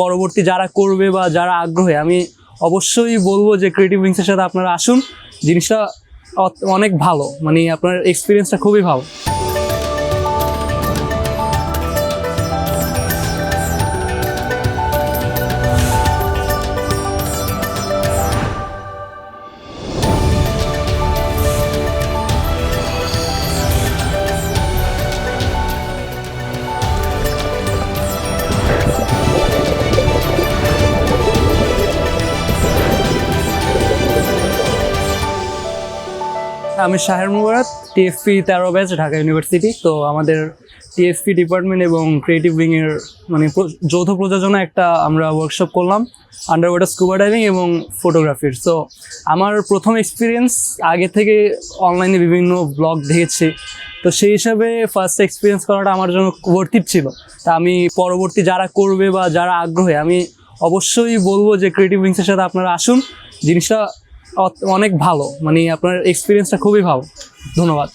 পরবর্তী যারা করবে বা যারা আগ্রহী, আমি অবশ্যই বলবো যে ক্রিয়েটিভ উইংসের সাথে আপনারা আসুন। জিনিসটা অনেক ভালো, মানে আপনার এক্সপিরিয়েন্সটা খুবই ভালো। আমি শাহের মুবারক, টিএফপি 13 ব্যাচ, ঢাকা ইউনিভার্সিটি। তো আমাদের টিএফপি ডিপার্টমেন্ট এবং ক্রিয়েটিভ উইংয়ের মানে যৌথ প্রযোজনা একটা আমরা ওয়ার্কশপ করলাম, আন্ডার ওয়াটার স্কুবা ডাইভিং এবং ফটোগ্রাফির। সো আমার প্রথম এক্সপিরিয়েন্স, আগে থেকে অনলাইনে বিভিন্ন ব্লগ দেখেছি, তো সেই হিসাবে ফার্স্ট এক্সপিরিয়েন্স করাটা আমার জন্য ওয়ার্থ ছিল। তা আমি পরবর্তী যারা করবে বা যারা আগ্রহী, আমি অবশ্যই বলবো যে ক্রিয়েটিভ উইংসের সাথে আপনারা আসুন। জিনিসটা অনেক ভালো, মানে আপনার এক্সপিরিয়েন্সটা খুবই ভালো। ধন্যবাদ।